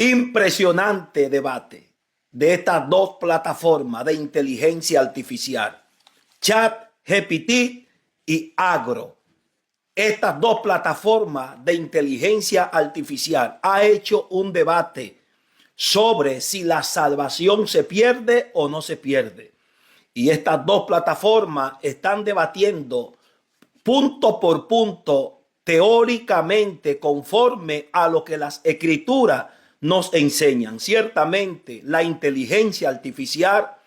Impresionante debate de estas dos plataformas de inteligencia artificial, ChatGPT y Agro. Estas dos plataformas de inteligencia artificial ha hecho un debate sobre si la salvación se pierde o no se pierde. Y estas dos plataformas están debatiendo punto por punto, teóricamente, conforme a lo que las escrituras nos enseñan. Ciertamente, la inteligencia artificial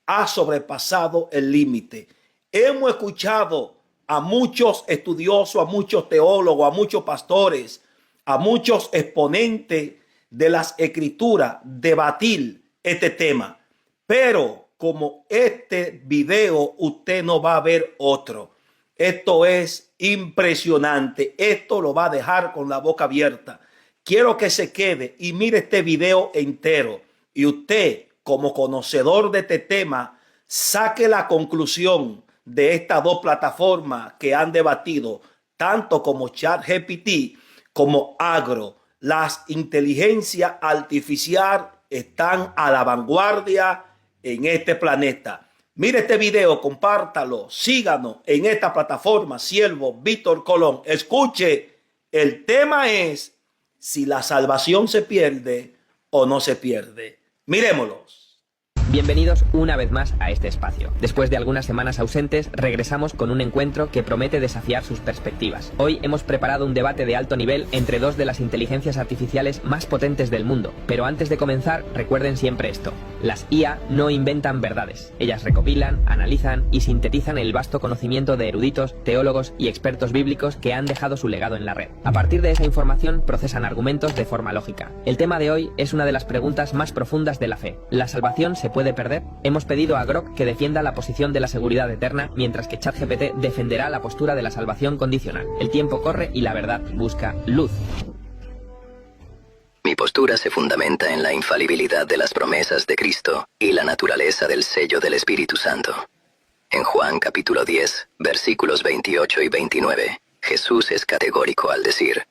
ha sobrepasado el límite. Hemos escuchado a muchos estudiosos, a muchos teólogos, a muchos pastores, a muchos exponentes de las escrituras debatir este tema. Pero como este video, usted no va a ver otro. Esto es impresionante. Esto lo va a dejar con la boca abierta. Quiero que se quede y mire este video entero. Y usted, como conocedor de este tema, saque la conclusión de estas dos plataformas que han debatido, tanto como ChatGPT como Agro. Las inteligencias artificiales están a la vanguardia en este planeta. Mire este video, compártalo, síganos en esta plataforma, Siervo Víctor Colón. Escuche, el tema es si la salvación se pierde o no se pierde. Miremoslos. Bienvenidos una vez más a este espacio. Después de algunas semanas ausentes, regresamos con un encuentro que promete desafiar sus perspectivas. Hoy hemos preparado un debate de alto nivel entre dos de las inteligencias artificiales más potentes del mundo. Pero antes de comenzar, recuerden siempre esto. Las IA no inventan verdades. Ellas recopilan, analizan y sintetizan el vasto conocimiento de eruditos, teólogos y expertos bíblicos que han dejado su legado en la red. A partir de esa información, procesan argumentos de forma lógica. El tema de hoy es una de las preguntas más profundas de la fe. ¿La salvación se puede perder? Hemos pedido a Grok que defienda la posición de la seguridad eterna, mientras que ChatGPT defenderá la postura de la salvación condicional. El tiempo corre y la verdad busca luz. Mi postura se fundamenta en la infalibilidad de las promesas de Cristo y la naturaleza del sello del Espíritu Santo. En Juan capítulo 10, versículos 28 y 29, Jesús es categórico al decir: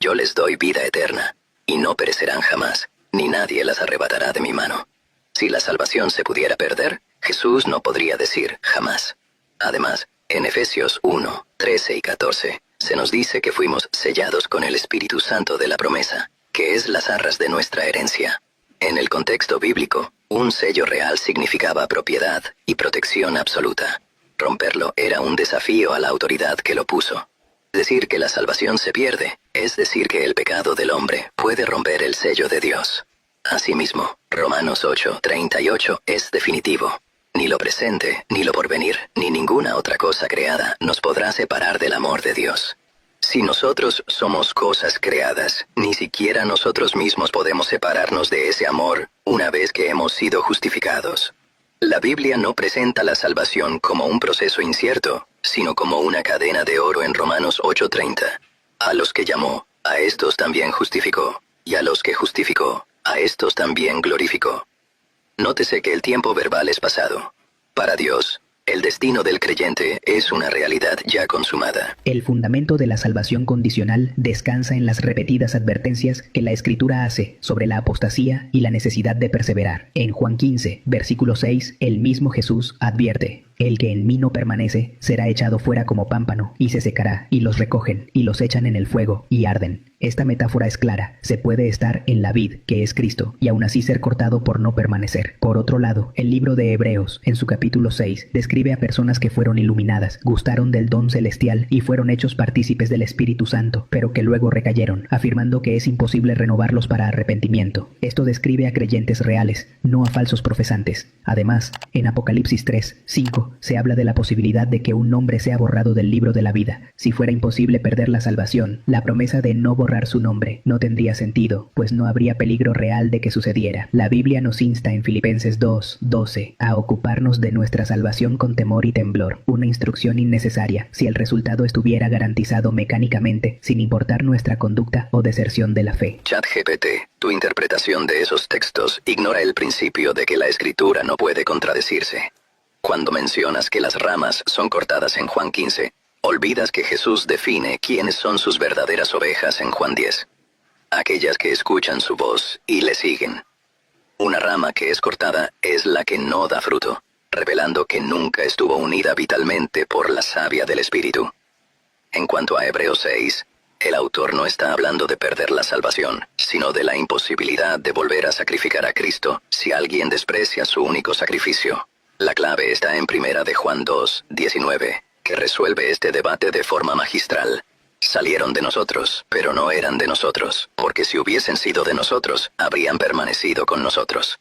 yo les doy vida eterna, y no perecerán jamás, ni nadie las arrebatará de mi mano. Si la salvación se pudiera perder, Jesús no podría decir jamás. Además, en Efesios 1, 13 y 14, se nos dice que fuimos sellados con el Espíritu Santo de la promesa, que es las arras de nuestra herencia. En el contexto bíblico, un sello real significaba propiedad y protección absoluta. Romperlo era un desafío a la autoridad que lo puso. Decir que la salvación se pierde, es decir que el pecado del hombre puede romper el sello de Dios. Asimismo, Romanos 8:38 es definitivo. Ni lo presente, ni lo porvenir, ni ninguna otra cosa creada nos podrá separar del amor de Dios. Si nosotros somos cosas creadas, ni siquiera nosotros mismos podemos separarnos de ese amor una vez que hemos sido justificados. La Biblia no presenta la salvación como un proceso incierto, sino como una cadena de oro en Romanos 8:30. A los que llamó, a estos también justificó, y a los que justificó, a estos también glorificó. Nótese que el tiempo verbal es pasado. Para Dios, el destino del creyente es una realidad ya consumada. El fundamento de la salvación condicional descansa en las repetidas advertencias que la Escritura hace sobre la apostasía y la necesidad de perseverar. En Juan 15, versículo 6, el mismo Jesús advierte: el que en mí no permanece será echado fuera como pámpano, y se secará, y los recogen, y los echan en el fuego, y arden. Esta metáfora es clara. Se puede estar en la vid, que es Cristo, y aún así ser cortado por no permanecer. Por otro lado, el libro de Hebreos, en su capítulo 6, describe a personas que fueron iluminadas, gustaron del don celestial y fueron hechos partícipes del Espíritu Santo, pero que luego recayeron, afirmando que es imposible renovarlos para arrepentimiento. Esto describe a creyentes reales, no a falsos profesantes. Además, en Apocalipsis 3, 5, se habla de la posibilidad de que un nombre sea borrado del libro de la vida. Si fuera imposible perder la salvación, la promesa de no borrar su nombre no tendría sentido, pues no habría peligro real de que sucediera. La Biblia nos insta en Filipenses 2, 12 a ocuparnos de nuestra salvación con temor y temblor, una instrucción innecesaria si el resultado estuviera garantizado mecánicamente, sin importar nuestra conducta o deserción de la fe. ChatGPT, tu interpretación de esos textos ignora el principio de que la Escritura no puede contradecirse. Cuando mencionas que las ramas son cortadas en Juan 15, olvidas que Jesús define quiénes son sus verdaderas ovejas en Juan 10. aquellas que escuchan su voz y le siguen. Una rama que es cortada es la que no da fruto, revelando que nunca estuvo unida vitalmente por la savia del Espíritu. En cuanto a Hebreos 6, el autor no está hablando de perder la salvación, sino de la imposibilidad de volver a sacrificar a Cristo si alguien desprecia su único sacrificio. La clave está en 1 de Juan 2, 19, que resuelve este debate de forma magistral. Salieron de nosotros, pero no eran de nosotros, porque si hubiesen sido de nosotros, habrían permanecido con nosotros.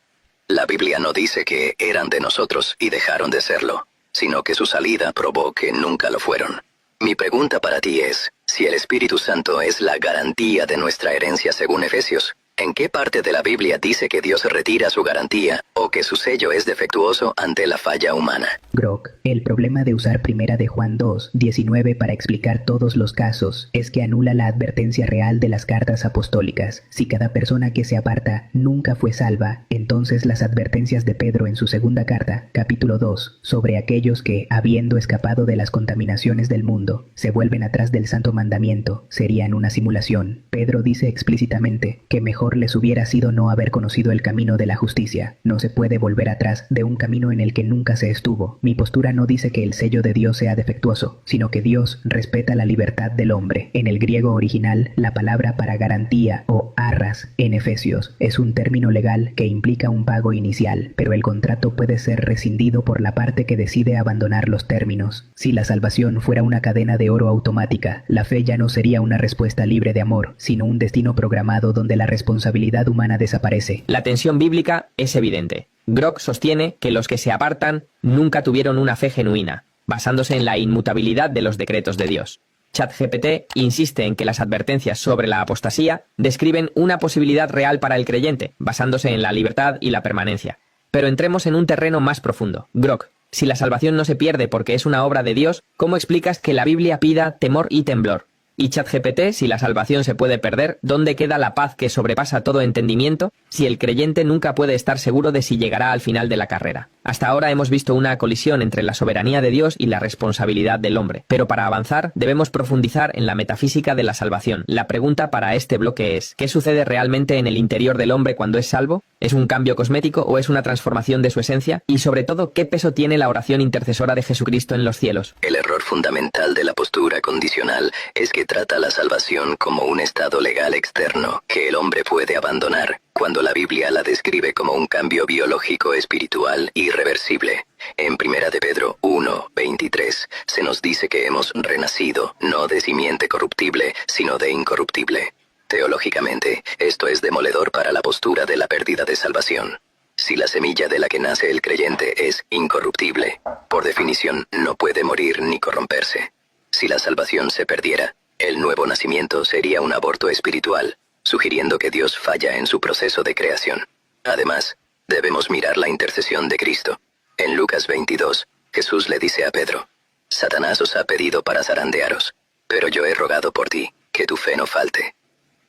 La Biblia no dice que eran de nosotros y dejaron de serlo, sino que su salida probó que nunca lo fueron. Mi pregunta para ti es, si el Espíritu Santo es la garantía de nuestra herencia según Efesios, ¿en qué parte de la Biblia dice que Dios retira su garantía o que su sello es defectuoso ante la falla humana? Grok, el problema de usar 1 de Juan 2, 19 para explicar todos los casos es que anula la advertencia real de las cartas apostólicas. Si cada persona que se aparta nunca fue salva, entonces las advertencias de Pedro en su segunda carta, capítulo 2, sobre aquellos que, habiendo escapado de las contaminaciones del mundo, se vuelven atrás del santo mandamiento, serían una simulación. Pedro dice explícitamente que mejor les hubiera sido no haber conocido el camino de la justicia. No se puede volver atrás de un camino en el que nunca se estuvo. Mi postura no dice que el sello de Dios sea defectuoso, sino que Dios respeta la libertad del hombre. En el griego original, la palabra para garantía o arras en Efesios es un término legal que implica un pago inicial, pero el contrato puede ser rescindido por la parte que decide abandonar los términos. Si la salvación fuera una cadena de oro automática, la fe ya no sería una respuesta libre de amor, sino un destino programado donde la responsabilidad humana desaparece. La tensión bíblica es evidente. Grok sostiene que los que se apartan nunca tuvieron una fe genuina, basándose en la inmutabilidad de los decretos de Dios. ChatGPT insiste en que las advertencias sobre la apostasía describen una posibilidad real para el creyente, basándose en la libertad y la permanencia. Pero entremos en un terreno más profundo. Grok, si la salvación no se pierde porque es una obra de Dios, ¿cómo explicas que la Biblia pida temor y temblor? Y ChatGPT, si la salvación se puede perder, ¿dónde queda la paz que sobrepasa todo entendimiento si el creyente nunca puede estar seguro de si llegará al final de la carrera? Hasta ahora hemos visto una colisión entre la soberanía de Dios y la responsabilidad del hombre, pero para avanzar debemos profundizar en la metafísica de la salvación. La pregunta para este bloque es, ¿qué sucede realmente en el interior del hombre cuando es salvo? ¿Es un cambio cosmético o es una transformación de su esencia? Y sobre todo, ¿qué peso tiene la oración intercesora de Jesucristo en los cielos? El error fundamental de la postura condicional es que trata la salvación como un estado legal externo que el hombre puede abandonar, cuando la Biblia la describe como un cambio biológico espiritual irreversible. En 1 de Pedro 1, 23 se nos dice que hemos renacido, no de simiente corruptible, sino de incorruptible. Teológicamente, esto es demoledor para la postura de la pérdida de salvación. Si la semilla de la que nace el creyente es incorruptible, por definición no puede morir ni corromperse. Si la salvación se perdiera, el nuevo nacimiento sería un aborto espiritual, sugiriendo que Dios falla en su proceso de creación. Además, debemos mirar la intercesión de Cristo. En Lucas 22, Jesús le dice a Pedro, «Satanás os ha pedido para zarandearos, pero yo he rogado por ti, que tu fe no falte».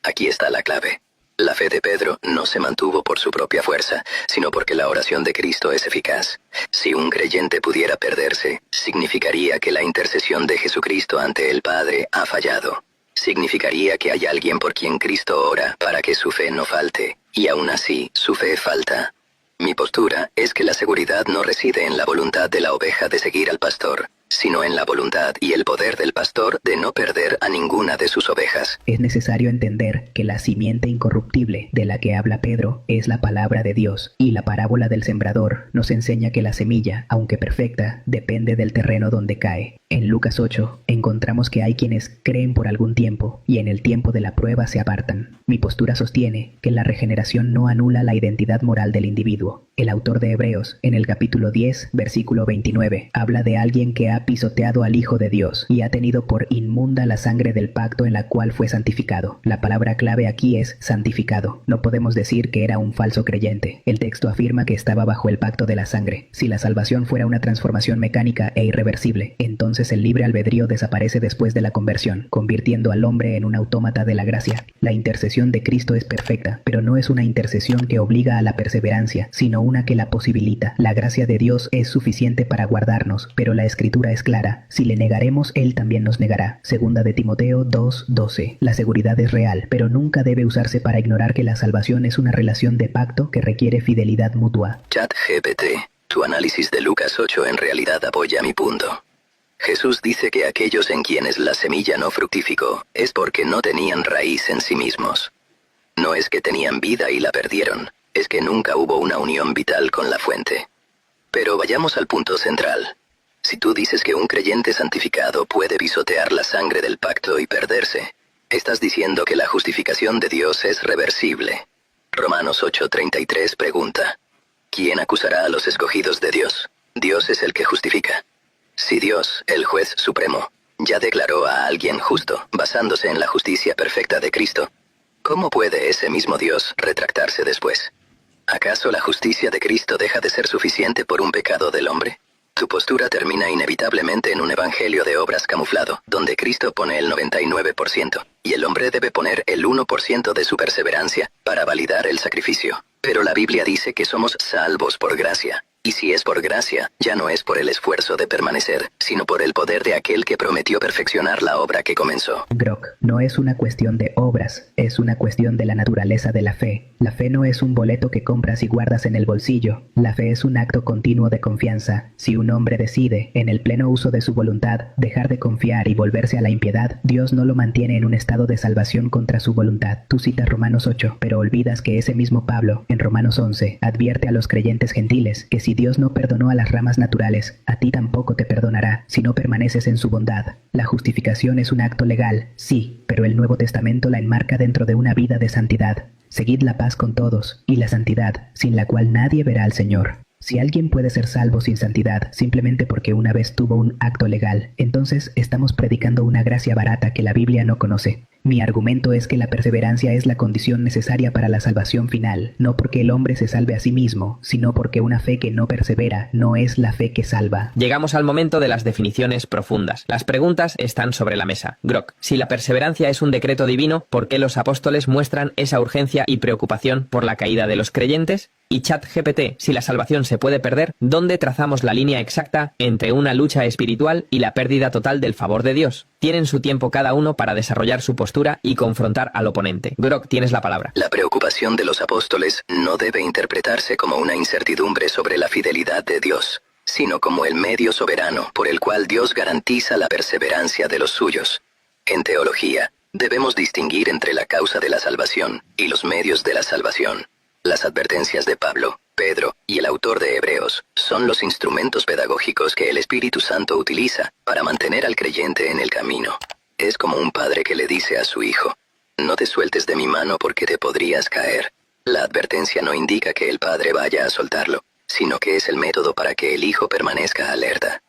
Aquí está la clave. La fe de Pedro no se mantuvo por su propia fuerza, sino porque la oración de Cristo es eficaz. Si un creyente pudiera perderse, significaría que la intercesión de Jesucristo ante el Padre ha fallado. Significaría que hay alguien por quien Cristo ora para que su fe no falte, y aún así su fe falta. Mi postura es que la seguridad no reside en la voluntad de la oveja de seguir al pastor, sino en la voluntad y el poder del pastor de no perder a ninguna de sus ovejas. Es necesario entender que la simiente incorruptible de la que habla Pedro es la palabra de Dios, y la parábola del sembrador nos enseña que la semilla, aunque perfecta, depende del terreno donde cae. En Lucas 8 encontramos que hay quienes creen por algún tiempo y en el tiempo de la prueba se apartan. Mi postura sostiene que la regeneración no anula la identidad moral del individuo. El autor de Hebreos, en el capítulo 10, versículo 29, habla de alguien que ha pisoteado al Hijo de Dios y ha tenido por inmunda la sangre del pacto en la cual fue santificado. La palabra clave aquí es santificado. No podemos decir que era un falso creyente. El texto afirma que estaba bajo el pacto de la sangre. Si la salvación fuera una transformación mecánica e irreversible, entonces el libre albedrío desaparece después de la conversión, convirtiendo al hombre en un autómata de la gracia. La intercesión de Cristo es perfecta, pero no es una intercesión que obliga a la perseverancia, sino una que la posibilita. La gracia de Dios es suficiente para guardarnos, pero la Escritura escritura es clara. Si le negaremos, Él también nos negará. Segunda de Timoteo 2:12. La seguridad es real, pero nunca debe usarse para ignorar que la salvación es una relación de pacto que requiere fidelidad mutua. ChatGPT, tu análisis de Lucas 8 en realidad apoya mi punto. Jesús dice que aquellos en quienes la semilla no fructificó es porque no tenían raíz en sí mismos. No es que tenían vida y la perdieron, es que nunca hubo una unión vital con la fuente. Pero vayamos al punto central. Si tú dices que un creyente santificado puede pisotear la sangre del pacto y perderse, estás diciendo que la justificación de Dios es reversible. Romanos 8:33 pregunta: ¿quién acusará a los escogidos de Dios? Dios es el que justifica. Si Dios, el juez supremo, ya declaró a alguien justo, basándose en la justicia perfecta de Cristo, ¿cómo puede ese mismo Dios retractarse después? ¿Acaso la justicia de Cristo deja de ser suficiente por un pecado del hombre? Tu postura termina inevitablemente en un evangelio de obras camuflado, donde Cristo pone el 99% y el hombre debe poner el 1% de su perseverancia para validar el sacrificio. Pero la Biblia dice que somos salvos por gracia. Y si es por gracia, ya no es por el esfuerzo de permanecer, sino por el poder de aquel que prometió perfeccionar la obra que comenzó. Grok, no es una cuestión de obras, es una cuestión de la naturaleza de la fe. La fe no es un boleto que compras y guardas en el bolsillo. La fe es un acto continuo de confianza. Si un hombre decide, en el pleno uso de su voluntad, dejar de confiar y volverse a la impiedad, Dios no lo mantiene en un estado de salvación contra su voluntad. Tú citas Romanos 8, pero olvidas que ese mismo Pablo, en Romanos 11, advierte a los creyentes gentiles que si Dios no perdonó a las ramas naturales, a ti tampoco te perdonará si no permaneces en su bondad. La justificación es un acto legal, sí, pero el Nuevo Testamento la enmarca dentro de una vida de santidad. Seguid la paz con todos y la santidad, sin la cual nadie verá al Señor. Si alguien puede ser salvo sin santidad simplemente porque una vez tuvo un acto legal, entonces estamos predicando una gracia barata que la Biblia no conoce. Mi argumento es que la perseverancia es la condición necesaria para la salvación final, no porque el hombre se salve a sí mismo, sino porque una fe que no persevera no es la fe que salva. Llegamos al momento de las definiciones profundas. Las preguntas están sobre la mesa. Grok, si la perseverancia es un decreto divino, ¿por qué los apóstoles muestran esa urgencia y preocupación por la caída de los creyentes? Y ChatGPT, si la salvación se puede perder, ¿dónde trazamos la línea exacta entre una lucha espiritual y la pérdida total del favor de Dios? Tienen su tiempo cada uno para desarrollar su postura y confrontar al oponente. Grok, tienes la palabra. La preocupación de los apóstoles no debe interpretarse como una incertidumbre sobre la fidelidad de Dios, sino como el medio soberano por el cual Dios garantiza la perseverancia de los suyos. En teología, debemos distinguir entre la causa de la salvación y los medios de la salvación. Las advertencias de Pablo, Pedro y el autor de Hebreos son los instrumentos pedagógicos que el Espíritu Santo utiliza para mantener al creyente en el camino. Es como un padre que le dice a su hijo: no te sueltes de mi mano porque te podrías caer. La advertencia no indica que el padre vaya a soltarlo, sino que es el método para que el hijo permanezca alerta.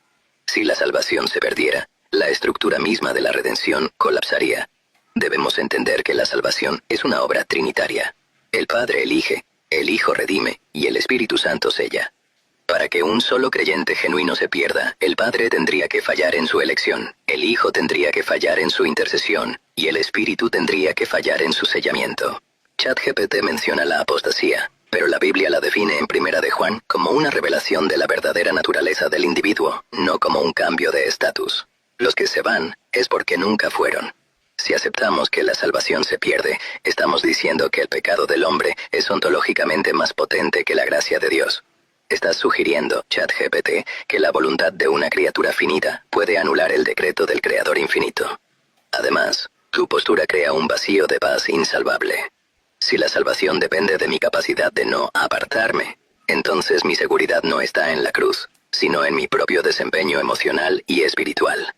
Si la salvación se perdiera, la estructura misma de la redención colapsaría. Debemos entender que la salvación es una obra trinitaria. El Padre elige, el Hijo redime y el Espíritu Santo sella. Para que un solo creyente genuino se pierda, el Padre tendría que fallar en su elección, el Hijo tendría que fallar en su intercesión y el Espíritu tendría que fallar en su sellamiento. ChatGPT menciona la apostasía, pero la Biblia la define en 1 de Juan como una revelación de la verdadera naturaleza del individuo, no como un cambio de estatus. Los que se van es porque nunca fueron. Si aceptamos que la salvación se pierde, estamos diciendo que el pecado del hombre es ontológicamente más potente que la gracia de Dios. Estás sugiriendo, ChatGPT, que la voluntad de una criatura finita puede anular el decreto del Creador infinito. Además, tu postura crea un vacío de paz insalvable. Si la salvación depende de mi capacidad de no apartarme, entonces mi seguridad no está en la cruz, sino en mi propio desempeño emocional y espiritual.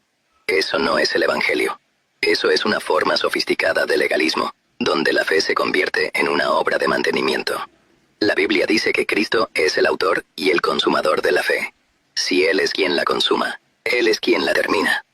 Eso no es el Evangelio. Eso es una forma sofisticada de legalismo, donde la fe se convierte en una obra de mantenimiento. La Biblia dice que Cristo es el autor y el consumador de la fe. Si Él es quien la consuma, Él es quien la termina.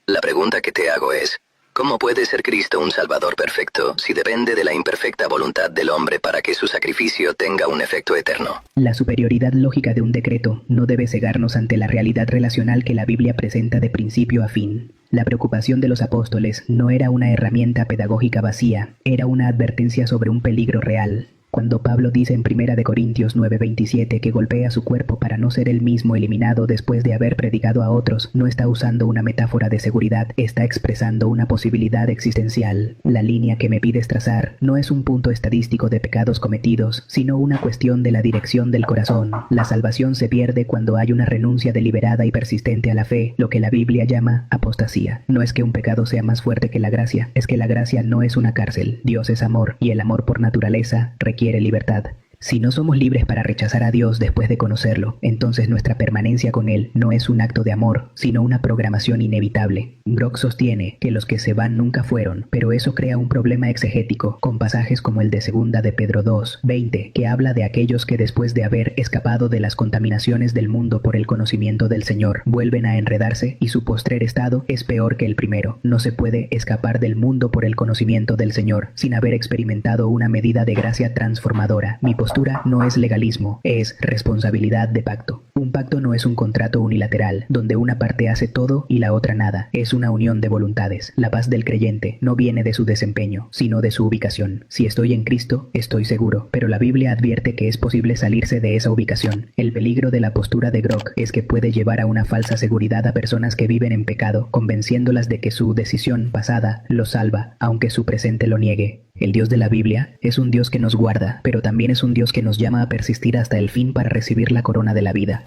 La pregunta que te hago es: ¿cómo puede ser Cristo un Salvador perfecto si depende de la imperfecta voluntad del hombre para que su sacrificio tenga un efecto eterno? La superioridad lógica de un decreto no debe cegarnos ante la realidad relacional que la Biblia presenta de principio a fin. La preocupación de los apóstoles no era una herramienta pedagógica vacía, era una advertencia sobre un peligro real. Cuando Pablo dice en 1 de Corintios 9:27 que golpea su cuerpo para no ser él mismo eliminado después de haber predicado a otros, no está usando una metáfora de seguridad, está expresando una posibilidad existencial. La línea que me pides trazar no es un punto estadístico de pecados cometidos, sino una cuestión de la dirección del corazón. La salvación se pierde cuando hay una renuncia deliberada y persistente a la fe, lo que la Biblia llama apostasía. No es que un pecado sea más fuerte que la gracia, es que la gracia no es una cárcel. Dios es amor, y el amor por naturaleza requiere libertad. Si no somos libres para rechazar a Dios después de conocerlo, entonces nuestra permanencia con Él no es un acto de amor, sino una programación inevitable. Brock sostiene que los que se van nunca fueron, pero eso crea un problema exegético, con pasajes como el de 2 de Pedro 2:20, que habla de aquellos que después de haber escapado de las contaminaciones del mundo por el conocimiento del Señor, vuelven a enredarse y su postrer estado es peor que el primero. No se puede escapar del mundo por el conocimiento del Señor sin haber experimentado una medida de gracia transformadora. Mi postura no es legalismo, es responsabilidad de pacto. Un pacto no es un contrato unilateral, donde una parte hace todo y la otra nada. Es una unión de voluntades. La paz del creyente no viene de su desempeño, sino de su ubicación. Si estoy en Cristo, estoy seguro, pero la Biblia advierte que es posible salirse de esa ubicación. El peligro de la postura de Grock es que puede llevar a una falsa seguridad a personas que viven en pecado, convenciéndolas de que su decisión pasada los salva, aunque su presente lo niegue. El Dios de la Biblia es un Dios que nos guarda, pero también es un Dios que nos llama a persistir hasta el fin para recibir la corona de la vida.